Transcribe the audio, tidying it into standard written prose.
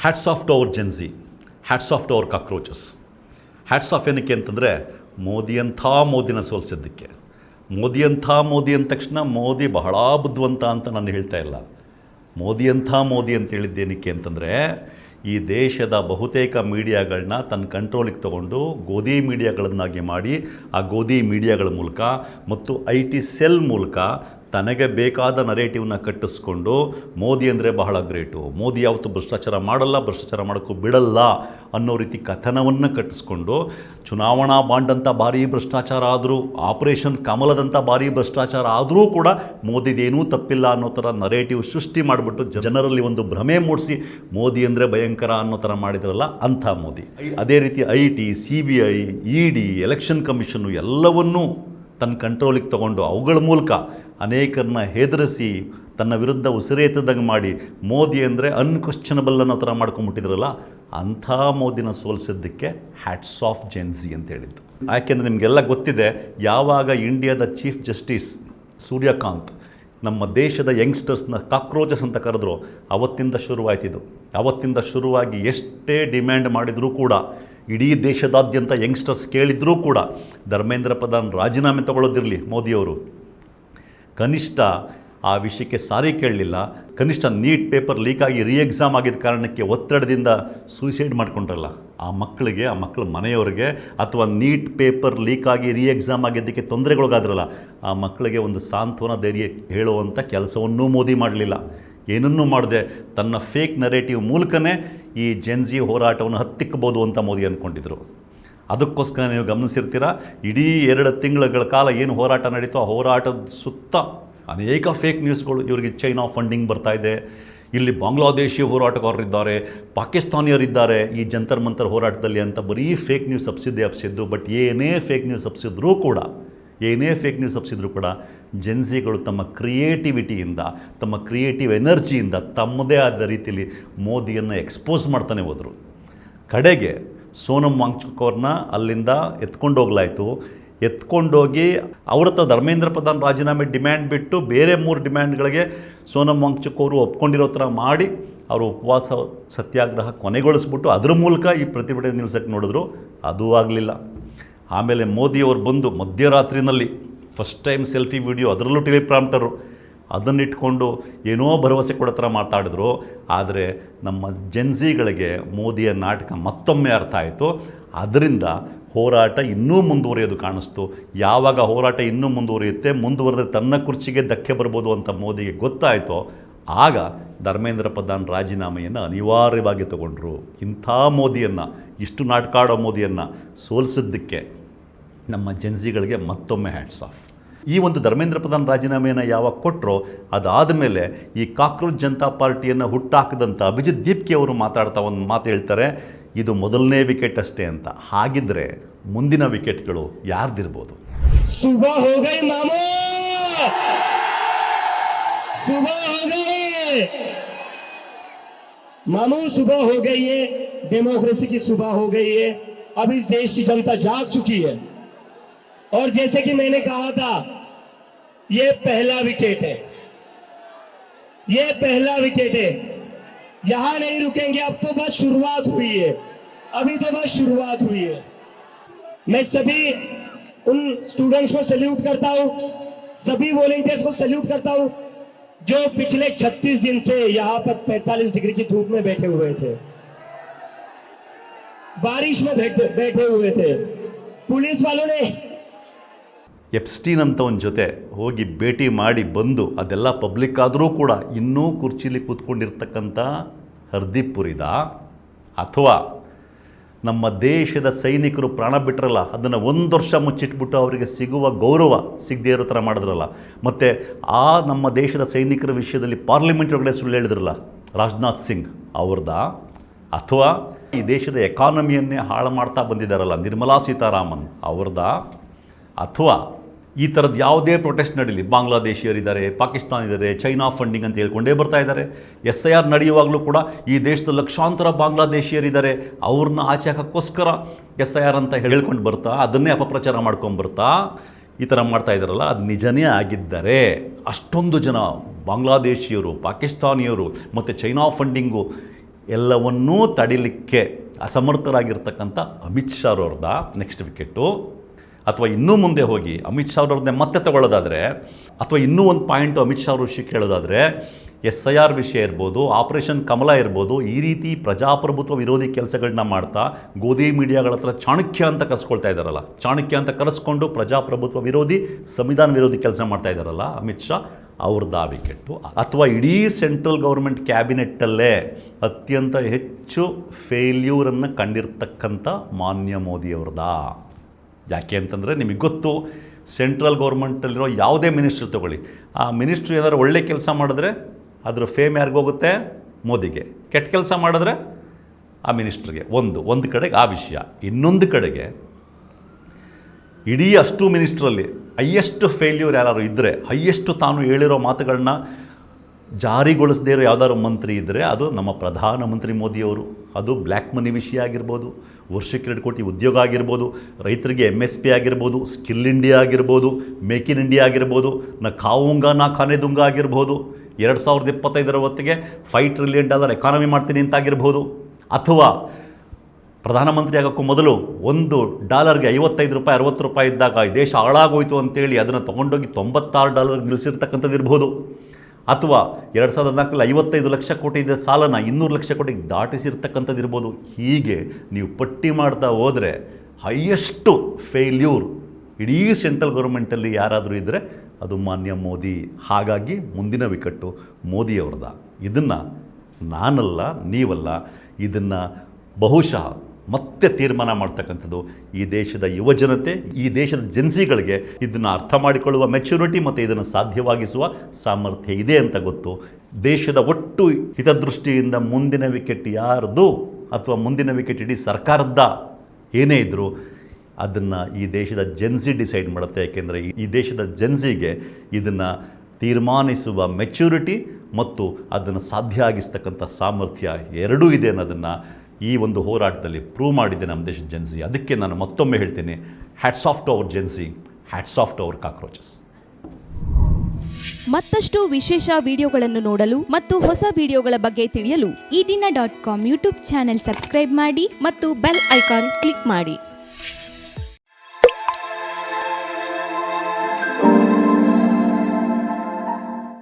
Hats off to our Gen Z, hats off to our cockroaches. Hats off ಏನಕ್ಕೆ ಅಂತಂದರೆ ಮೋದಿನ ಸೋಲಿಸಿದ್ದಕ್ಕೆ. ಮೋದಿ ಅಂದ ತಕ್ಷಣ ಮೋದಿ ಬಹಳ ಬುದ್ಧಿವಂತ ಅಂತ ನಾನು ಹೇಳ್ತಾ ಇಲ್ಲ. ಮೋದಿ ಅಂತ ಹೇಳಿದ್ದೇನಕ್ಕೆ ಅಂತಂದರೆ, ಈ ದೇಶದ ಬಹುತೇಕ ಮೀಡಿಯಾಗಳನ್ನ ತನ್ನ ಕಂಟ್ರೋಲಿಗೆ ತಗೊಂಡು ಗೋಧಿ ಮೀಡಿಯಾಗಳನ್ನಾಗಿ ಮಾಡಿ, ಆ ಗೋಧಿ ಮೀಡಿಯಾಗಳ ಮೂಲಕ ಮತ್ತು IT ಸೆಲ್ ಮೂಲಕ ತನಗೆ ಬೇಕಾದ ನರೇಟಿವ್ನ ಕಟ್ಟಿಸ್ಕೊಂಡು ಮೋದಿ ಅಂದರೆ ಬಹಳ ಗ್ರೇಟು, ಮೋದಿ ಯಾವತ್ತೂ ಭ್ರಷ್ಟಾಚಾರ ಮಾಡಲ್ಲ, ಭ್ರಷ್ಟಾಚಾರ ಮಾಡೋಕ್ಕೂ ಬಿಡಲ್ಲ ಅನ್ನೋ ರೀತಿ ಕಥನವನ್ನು ಕಟ್ಟಿಸ್ಕೊಂಡು, ಚುನಾವಣಾ ಬಾಂಡ್ ಅಂತ ಭಾರೀ ಭ್ರಷ್ಟಾಚಾರ ಆದರೂ, ಆಪರೇಷನ್ ಕಮಲದಂಥ ಭಾರೀ ಭ್ರಷ್ಟಾಚಾರ ಆದರೂ ಕೂಡ ಮೋದಿದೇನೂ ತಪ್ಪಿಲ್ಲ ಅನ್ನೋ ಥರ ನರೇಟಿವ್ ಸೃಷ್ಟಿ ಮಾಡಿಬಿಟ್ಟು ಜನರಲ್ಲಿ ಒಂದು ಭ್ರಮೆ ಮೂಡಿಸಿ ಮೋದಿ ಅಂದರೆ ಭಯಂಕರ ಅನ್ನೋ ಥರ ಮಾಡಿದ್ರಲ್ಲ, ಅಂಥ ಮೋದಿ. ಅದೇ ರೀತಿ IT, CBI, ED, election commission ಎಲ್ಲವನ್ನೂ ತನ್ನ ಕಂಟ್ರೋಲಿಗೆ ತಗೊಂಡು ಅವುಗಳ ಮೂಲಕ ಅನೇಕರನ್ನ ಹೆದರಿಸಿ ತನ್ನ ವಿರುದ್ಧ ಉಸಿರೇತದಂಗೆ ಮಾಡಿ ಮೋದಿ ಅಂದರೆ ಅನ್ಕ್ವಶ್ಚನಬಲ್ ಅನ್ನೋ ಥರ ಮಾಡ್ಕೊಂಬಿಟ್ಟಿದ್ರಲ್ಲ, ಅಂಥ ಮೋದಿನ ಸೋಲಿಸಿದ್ದಕ್ಕೆ ಹ್ಯಾಟ್ಸ್ ಆಫ್ ಜೆನ್ಸಿ ಅಂತ ಹೇಳಿದ್ದು. ಯಾಕೆಂದರೆ ನಿಮಗೆಲ್ಲ ಗೊತ್ತಿದೆ, ಯಾವಾಗ ಇಂಡಿಯಾದ ಚೀಫ್ ಜಸ್ಟಿಸ್ ಸೂರ್ಯಕಾಂತ್ ನಮ್ಮ ದೇಶದ ಯಂಗ್ಸ್ಟರ್ಸ್ನ ಕಾಕ್ರೋಚಸ್ ಅಂತ ಕರೆದ್ರು, ಅವತ್ತಿಂದ ಶುರುವಾಯ್ತಿದ್ದು. ಅವತ್ತಿಂದ ಶುರುವಾಗಿ ಎಷ್ಟೇ ಡಿಮ್ಯಾಂಡ್ ಮಾಡಿದರೂ ಕೂಡ, ಇಡೀ ದೇಶದಾದ್ಯಂತ ಯಂಗ್ಸ್ಟರ್ಸ್ ಕೇಳಿದರೂ ಕೂಡ ಧರ್ಮೇಂದ್ರ ಪ್ರಧಾನ್ ರಾಜೀನಾಮೆ ತಗೊಳ್ಳೋದಿರಲಿ ಮೋದಿಯವರು, ಕನಿಷ್ಠ ಆ ವಿಷಯಕ್ಕೆ ಸಾರಿ ಕೇಳಲಿಲ್ಲ. ಕನಿಷ್ಠ ನೀಟ್ ಪೇಪರ್ ಲೀಕಾಗಿ ಎಕ್ಸಾಮ್ ಆಗಿದ್ದ ಕಾರಣಕ್ಕೆ ಒತ್ತಡದಿಂದ ಸೂಸೈಡ್ ಮಾಡ್ಕೊಂಡ್ರಲ್ಲ, ಆ ಮಕ್ಕಳಿಗೆ, ಆ ಮಕ್ಕಳ ಮನೆಯವರಿಗೆ, ಅಥವಾ ನೀಟ್ ಪೇಪರ್ ಲೀಕಾಗಿ ಎಕ್ಸಾಮ್ ಆಗಿದ್ದಕ್ಕೆ ತೊಂದರೆಗೊಳಗಾದ್ರಲ್ಲ, ಆ ಮಕ್ಕಳಿಗೆ ಒಂದು ಸಾಂತ್ವನ ಧೈರ್ಯ ಹೇಳುವಂಥ ಕೆಲಸವನ್ನೂ ಮೋದಿ ಮಾಡಲಿಲ್ಲ. ಏನನ್ನೂ ಮಾಡದೆ ತನ್ನ ಫೇಕ್ ನರೇಟಿವ್ ಮೂಲಕನೇ ಈ ಜೆನ್ಸಿ ಹೋರಾಟವನ್ನು ಹತ್ತಿಕ್ಕಬೋದು ಅಂತ ಮೋದಿ ಅಂದ್ಕೊಂಡಿದ್ರು. ಅದಕ್ಕೋಸ್ಕರ ನೀವು ಗಮನಿಸಿರ್ತೀರ, ಇಡೀ 2 ತಿಂಗಳ ಕಾಲ ಏನು ಹೋರಾಟ ನಡೀತೋ ಆ ಹೋರಾಟದ ಸುತ್ತ ಅನೇಕ ಫೇಕ್ ನ್ಯೂಸ್ಗಳು. ಇವರಿಗೆ ಚೈನಾ ಫಂಡಿಂಗ್ ಬರ್ತಾಯಿದೆ, ಇಲ್ಲಿ ಬಾಂಗ್ಲಾದೇಶಿ ಹೋರಾಟಗಾರರಿದ್ದಾರೆ, ಪಾಕಿಸ್ತಾನಿಯರಿದ್ದಾರೆ ಈ ಜಂತರ್ ಮಂತರ್ ಹೋರಾಟದಲ್ಲಿ ಅಂತ ಬರೀ ಫೇಕ್ ನ್ಯೂಸ್ ಹಬ್ಸಿದ್ದು. ಬಟ್ ಏನೇ ಫೇಕ್ ನ್ಯೂಸ್ ಹಬ್ಸಿದ್ರೂ ಕೂಡ ಜೆನ್ಸಿಗಳು ತಮ್ಮ ಕ್ರಿಯೇಟಿವಿಟಿಯಿಂದ, ತಮ್ಮ ಕ್ರಿಯೇಟಿವ್ ಎನರ್ಜಿಯಿಂದ ತಮ್ಮದೇ ಆದ ರೀತಿಯಲ್ಲಿ ಮೋದಿಯನ್ನು ಎಕ್ಸ್ಪೋಸ್ ಮಾಡ್ತಾನೆ ಹೋದರು. ಕಡೆಗೆ ಸೋನಮ್ ವಾಂಗ್ಚುಕ್ ಅವ್ರನ್ನ ಅಲ್ಲಿಂದ ಎತ್ಕೊಂಡೋಗಿ ಅವ್ರ ಹತ್ರ ಧರ್ಮೇಂದ್ರ ಪ್ರಧಾನ್ ರಾಜೀನಾಮೆ ಡಿಮ್ಯಾಂಡ್ ಬಿಟ್ಟು ಬೇರೆ 3 ಡಿಮ್ಯಾಂಡ್ಗಳಿಗೆ ಸೋನಮ್ ವಾಂಗ್ಚುಕ್ ಅವರು ಒಪ್ಕೊಂಡಿರೋ ಥರ ಮಾಡಿ ಅವರು ಉಪವಾಸ ಸತ್ಯಾಗ್ರಹ ಕೊನೆಗೊಳಿಸ್ಬಿಟ್ಟು ಅದ್ರ ಮೂಲಕ ಈ ಪ್ರತಿಭಟನೆ ನಿಲ್ಲಿಸೋಕ್ಕೆ ನೋಡಿದ್ರು. ಅದೂ ಆಗಲಿಲ್ಲ. ಆಮೇಲೆ ಮೋದಿಯವರು ಬಂದು ಮಧ್ಯರಾತ್ರಿನಲ್ಲಿ ಫಸ್ಟ್ ಟೈಮ್ ಸೆಲ್ಫಿ ವಿಡಿಯೋ, ಅದರಲ್ಲೂ ಟೆಲಿಪ್ರಾಂಪ್ಟರು, ಅದನ್ನಿಟ್ಕೊಂಡು ಏನೋ ಭರವಸೆ ಕೊಡೋ ಥರ ಮಾತಾಡಿದ್ರು. ಆದರೆ ನಮ್ಮ ಜೆನ್ಸಿಗಳಿಗೆ ಮೋದಿಯ ನಾಟಕ ಮತ್ತೊಮ್ಮೆ ಅರ್ಥ ಆಯಿತು. ಅದರಿಂದ ಹೋರಾಟ ಇನ್ನೂ ಮುಂದುವರಿಯೋದು ಕಾಣಿಸ್ತು. ಯಾವಾಗ ಹೋರಾಟ ಇನ್ನೂ ಮುಂದುವರೆದ್ರೆ ತನ್ನ ಕುರ್ಚಿಗೆ ಧಕ್ಕೆ ಬರ್ಬೋದು ಅಂತ ಮೋದಿಗೆ ಗೊತ್ತಾಯಿತೋ, ಆಗ ಧರ್ಮೇಂದ್ರ ಪ್ರಧಾನ್ ರಾಜೀನಾಮೆಯನ್ನು ಅನಿವಾರ್ಯವಾಗಿ ತಗೊಂಡ್ರು. ಇಂಥ ಮೋದಿಯನ್ನು, ಇಷ್ಟು ನಾಟಕ ಆಡೋ ಮೋದಿಯನ್ನು ಸೋಲಿಸಿದ್ದಕ್ಕೆ ನಮ್ಮ ಜೆನ್ಸಿಗಳಿಗೆ ಮತ್ತೊಮ್ಮೆ ಹ್ಯಾಟ್ಸ್ ಆಫ್. ಈ ಒಂದು ಧರ್ಮೇಂದ್ರ ಪ್ರಧಾನ್ ರಾಜೀನಾಮೆಯನ್ನು ಯಾವಾಗ ಕೊಟ್ಟರೋ, ಅದಾದ ಮೇಲೆ ಈ ಕಾಕ್ರೋಚ್ ಜನತಾ ಪಾರ್ಟಿಯನ್ನು ಹುಟ್ಟಾಕದಂಥ ಅಭಿಜಿತ್ ದೀಪ್ಕಿ ಅವರು ಮಾತಾಡ್ತಾ ಒಂದು ಮಾತು ಹೇಳ್ತಾರೆ, ಇದು ಮೊದಲನೇ ವಿಕೆಟ್ ಅಷ್ಟೇ ಅಂತ. ಹಾಗಿದ್ರೆ ಮುಂದಿನ ವಿಕೆಟ್ಗಳು ಯಾರ್ದಿರ್ಬೋದು? सुबह हो गई मामू, सुबह हो गई मामू, सुबह हो गई है, डेमोक्रेसी की सुबह हो गई है. अब इस देश की जनता जाग चुकी है. और जैसे कि मैंने कहा था, ये पहला विकेट है, ये पहला विकेट है. यहां नहीं रुकेंगे, अब तो बस शुरुआत हुई है, अभी तो बस शुरुआत हुई है. मैं सभी उन स्टूडेंट्स को सैल्यूट करता हूं, सभी वॉलंटियर्स को सैल्यूट करता हूं जो पिछले 36 दिन से यहां पर 45 डिग्री की धूप में बैठे हुए थे, बारिश में बैठे हुए थे. पुलिस वालों ने ಎಪ್ಸ್ಟೀನ್ ಅಂತ ಒಂದು ಜೊತೆ ಹೋಗಿ ಭೇಟಿ ಮಾಡಿ ಬಂದು ಅದೆಲ್ಲ ಪಬ್ಲಿಕ್ ಆದರೂ ಕೂಡ ಇನ್ನೂ ಕುರ್ಚಿಲಿ ಕೂತ್ಕೊಂಡಿರ್ತಕ್ಕಂಥ ಹರ್ದೀಪ್ ಪುರಿದ, ಅಥವಾ ನಮ್ಮ ದೇಶದ ಸೈನಿಕರು ಪ್ರಾಣ ಬಿಟ್ಟರಲ್ಲ, ಅದನ್ನು 1 ವರ್ಷ ಮುಚ್ಚಿಟ್ಬಿಟ್ಟು ಅವರಿಗೆ ಸಿಗುವ ಗೌರವ ಸಿಗದೇ ಇರೋ ಥರ ಮಾಡಿದ್ರಲ್ಲ, ಮತ್ತು ಆ ನಮ್ಮ ದೇಶದ ಸೈನಿಕರ ವಿಷಯದಲ್ಲಿ ಪಾರ್ಲಿಮೆಂಟ್ ಒಳಗಡೆ ಸುಳ್ಳು ಹೇಳಿದ್ರಲ್ಲ ರಾಜನಾಥ್ ಸಿಂಗ್ ಅವ್ರದ, ಅಥವಾ ಈ ದೇಶದ ಎಕಾನಮಿಯನ್ನೇ ಹಾಳು ಮಾಡ್ತಾ ಬಂದಿದ್ದಾರಲ್ಲ ನಿರ್ಮಲಾ ಸೀತಾರಾಮನ್ ಅವ್ರದ, ಅಥವಾ ಈ ಥರದ್ದು ಯಾವುದೇ ಪ್ರೊಟೆಸ್ಟ್ ನಡೀಲಿ, ಬಾಂಗ್ಲಾದೇಶಿಯರಿದ್ದಾರೆ, ಪಾಕಿಸ್ತಾನಿದ್ದಾರೆ, ಚೈನಾ ಫಂಡಿಂಗ್ ಅಂತ ಹೇಳ್ಕೊಂಡೇ ಬರ್ತಾ ಇದ್ದಾರೆ. SIR ನಡೆಯುವಾಗಲೂ ಕೂಡ ಈ ದೇಶದ ಲಕ್ಷಾಂತರ ಬಾಂಗ್ಲಾದೇಶಿಯರಿದ್ದಾರೆ, ಅವ್ರನ್ನ ಆಚೆ ಹಾಕೋಕ್ಕೋಸ್ಕರ SIR ಅಂತ ಹೇಳ್ಕೊಂಡು ಬರ್ತಾ ಅದನ್ನೇ ಅಪಪ್ರಚಾರ ಮಾಡ್ಕೊಂಬರ್ತಾ ಈ ಥರ ಮಾಡ್ತಾ ಇದ್ದಾರಲ್ಲ, ಅದು ನಿಜನೇ ಆಗಿದ್ದರೆ ಅಷ್ಟೊಂದು ಜನ ಬಾಂಗ್ಲಾದೇಶಿಯರು, ಪಾಕಿಸ್ತಾನಿಯರು ಮತ್ತು ಚೈನಾ ಫಂಡಿಂಗು ಎಲ್ಲವನ್ನೂ ತಡಿಲಿಕ್ಕೆ ಅಸಮರ್ಥರಾಗಿರ್ತಕ್ಕಂಥ ಅಮಿತ್ ಶಾ ಅವ್ರದ್ದ ನೆಕ್ಸ್ಟ್ ವಿಕೆಟು. ಅಥವಾ ಇನ್ನೂ ಮುಂದೆ ಹೋಗಿ ಅಮಿತ್ ಶಾ ಅವ್ರನ್ನೇ ಮತ್ತೆ ತಗೊಳ್ಳೋದಾದರೆ, ಅಥವಾ ಇನ್ನೂ ಒಂದು ಪಾಯಿಂಟು ಅಮಿತ್ ಶಾ ಅವ್ರ ವಿಷಯಕ್ಕೆ ಹೇಳೋದಾದರೆ, SIR ವಿಷಯ ಇರ್ಬೋದು, ಆಪರೇಷನ್ ಕಮಲ ಇರ್ಬೋದು, ಈ ರೀತಿ ಪ್ರಜಾಪ್ರಭುತ್ವ ವಿರೋಧಿ ಕೆಲಸಗಳನ್ನ ಮಾಡ್ತಾ ಗೋಧಿ ಮೀಡಿಯಾಗಳ ಹತ್ರ ಚಾಣಕ್ಯ ಅಂತ ಕರೆಸ್ಕೊಳ್ತಾ ಇದ್ದಾರಲ್ಲ, ಚಾಣಕ್ಯ ಅಂತ ಕರೆಸ್ಕೊಂಡು ಪ್ರಜಾಪ್ರಭುತ್ವ ವಿರೋಧಿ, ಸಂವಿಧಾನ ವಿರೋಧಿ ಕೆಲಸ ಮಾಡ್ತಾ ಇದ್ದಾರಲ್ಲ ಅಮಿತ್ ಶಾ ಅವ್ರದ್ದು ಆ ವಿಕೆಟು. ಅಥವಾ ಇಡೀ ಸೆಂಟ್ರಲ್ ಗೌರ್ಮೆಂಟ್ ಕ್ಯಾಬಿನೆಟ್ಟಲ್ಲೇ ಅತ್ಯಂತ ಹೆಚ್ಚು ಫೇಲ್ಯೂರನ್ನು ಕಂಡಿರ್ತಕ್ಕಂಥ ಮಾನ್ಯ ಮೋದಿ ಅವ್ರದ. ಯಾಕೆ ಅಂತಂದರೆ ನಿಮಗೆ ಗೊತ್ತು, ಸೆಂಟ್ರಲ್ ಗೌರ್ಮೆಂಟಲ್ಲಿರೋ ಯಾವುದೇ ಮಿನಿಸ್ಟ್ರ್ ತಗೊಳ್ಳಿ, ಆ ಮಿನಿಸ್ಟ್ರು ಏನಾದ್ರು ಒಳ್ಳೆ ಕೆಲಸ ಮಾಡಿದ್ರೆ ಅದರ ಫೇಮ್ ಯಾರಿಗೋಗುತ್ತೆ? ಮೋದಿಗೆ. ಕೆಟ್ಟ ಕೆಲಸ ಮಾಡಿದ್ರೆ ಆ ಮಿನಿಸ್ಟ್ರಿಗೆ. ಒಂದು ಕಡೆಗೆ ಆ ವಿಷಯ. ಇನ್ನೊಂದು ಕಡೆಗೆ ಇಡೀ ಅಷ್ಟು ಮಿನಿಸ್ಟ್ರಲ್ಲಿ ಹೈಯೆಸ್ಟ್ ಫೇಲ್ಯೂರ್ ಯಾರು ಇದ್ದರೆ, ಹೈಯೆಸ್ಟ್ ತಾನು ಹೇಳಿರೋ ಮಾತುಗಳನ್ನ ಜಾರಿಗೊಳಿಸದೇ ಇರೋ ಯಾವ್ದಾದ್ರು ಮಂತ್ರಿ ಇದ್ದರೆ ಅದು ನಮ್ಮ ಪ್ರಧಾನಮಂತ್ರಿ ಮೋದಿಯವರು. ಅದು ಬ್ಲ್ಯಾಕ್ ಮನಿ ವಿಷಯ ಆಗಿರ್ಬೋದು, ವರ್ಷಕ್ಕೆ 2 ಕೋಟಿ ಉದ್ಯೋಗ ಆಗಿರ್ಬೋದು, ರೈತರಿಗೆ MSP ಆಗಿರ್ಬೋದು, ಸ್ಕಿಲ್ ಇಂಡಿಯಾ ಆಗಿರ್ಬೋದು, ಮೇಕ್ ಇನ್ ಇಂಡಿಯಾ ಆಗಿರ್ಬೋದು, ನಾ ಖಾವುಂಗ ನಾ ಖಾನೆ ದುಂಗ ಆಗಿರ್ಬೋದು, 2025 ಹೊತ್ತಿಗೆ $5 ಟ್ರಿಲಿಯನ್ ಎಕಾನಮಿ ಮಾಡ್ತೀನಿ ಅಂತಾಗಿರ್ಬೋದು, ಅಥವಾ ಪ್ರಧಾನಮಂತ್ರಿ ಆಗೋಕ್ಕೂ ಮೊದಲು $1ಗೆ $55 $60 ಇದ್ದಾಗ ಈ ದೇಶ ಹಾಳಾಗೋಯ್ತು ಅಂತೇಳಿ ಅದನ್ನು ತೊಗೊಂಡೋಗಿ $96 ನಿಲ್ಲಿಸಿರ್ತಕ್ಕಂಥದ್ದು ಇರ್ಬೋದು, ಅಥವಾ 2014 55 ಲಕ್ಷ ಕೋಟಿ ಇದ್ದ ಸಾಲನ 200 ಲಕ್ಷ ಕೋಟಿಗೆ ದಾಟಿಸಿರ್ತಕ್ಕಂಥದ್ದು ಇರ್ಬೋದು. ಹೀಗೆ ನೀವು ಪಟ್ಟಿ ಮಾಡ್ತಾ ಹೋದರೆ ಹೈಯೆಸ್ಟು ಫೇಲ್ಯೂರ್ ಇಡೀ ಸೆಂಟ್ರಲ್ ಗೌರ್ಮೆಂಟಲ್ಲಿ ಯಾರಾದರೂ ಇದ್ದರೆ ಅದು ಮಾನ್ಯ ಮೋದಿ. ಹಾಗಾಗಿ ಮುಂದಿನ ವಿಕೆಟ್ಟು ಮೋದಿಯವ್ರದ. ಇದನ್ನು ನಾನಲ್ಲ, ನೀವಲ್ಲ, ಇದನ್ನು ಬಹುಶಃ ಮತ್ತೆ ತೀರ್ಮಾನ ಮಾಡ್ತಕ್ಕಂಥದ್ದು ಈ ದೇಶದ ಯುವಜನತೆ, ಈ ದೇಶದ ಜೆನ್ಸಿಗಳಿಗೆ ಇದನ್ನು ಅರ್ಥ ಮಾಡಿಕೊಳ್ಳುವ ಮೆಚ್ಯೂರಿಟಿ ಮತ್ತು ಇದನ್ನು ಸಾಧ್ಯವಾಗಿಸುವ ಸಾಮರ್ಥ್ಯ ಇದೆ ಅಂತ ಗೊತ್ತು. ದೇಶದ ಒಟ್ಟು ಹಿತದೃಷ್ಟಿಯಿಂದ ಮುಂದಿನ ವಿಕೆಟ್ ಯಾರ್ದು ಅಥವಾ ಮುಂದಿನ ವಿಕೆಟ್ ಇಡೀ ಸರ್ಕಾರದ ಏನೇ ಇದ್ದರೂ ಅದನ್ನು ಈ ದೇಶದ ಜೆನ್ಸಿ ಡಿಸೈಡ್ ಮಾಡುತ್ತೆ. ಯಾಕೆಂದರೆ ಈ ದೇಶದ ಜೆನ್ಸಿಗೆ ಇದನ್ನು ತೀರ್ಮಾನಿಸುವ ಮೆಚ್ಯೂರಿಟಿ ಮತ್ತು ಅದನ್ನು ಸಾಧ್ಯ ಆಗಿಸ್ತಕ್ಕಂಥ ಸಾಮರ್ಥ್ಯ ಎರಡೂ ಇದೆ ಅನ್ನೋದನ್ನು ಈ ಒಂದು ಹೋರಾಟದಲ್ಲಿ ಪ್ರೂವ್ ಮಾಡಿದೆ ನಮ್ಮ ದೇಶದ ಜೆನ್ಸಿ. ಅದಕ್ಕೆ ನಾನು ಮತ್ತೊಮ್ಮೆ ಹೇಳ್ತೀನಿ, hats off to our Gen Z, hats off to our cockroaches. ಮತ್ತಷ್ಟು ವಿಶೇಷ ವಿಡಿಯೋಗಳನ್ನು ನೋಡಲು ಮತ್ತು ಹೊಸ ವಿಡಿಯೋಗಳ ಬಗ್ಗೆ ತಿಳಿಯಲು ಈ ದಿನ .com ಯೂಟ್ಯೂಬ್ ಚಾನೆಲ್ ಸಬ್ಸ್ಕ್ರೈಬ್ ಮಾಡಿ ಮತ್ತು ಬೆಲ್ ಐಕಾನ್ ಕ್ಲಿಕ್ ಮಾಡಿ.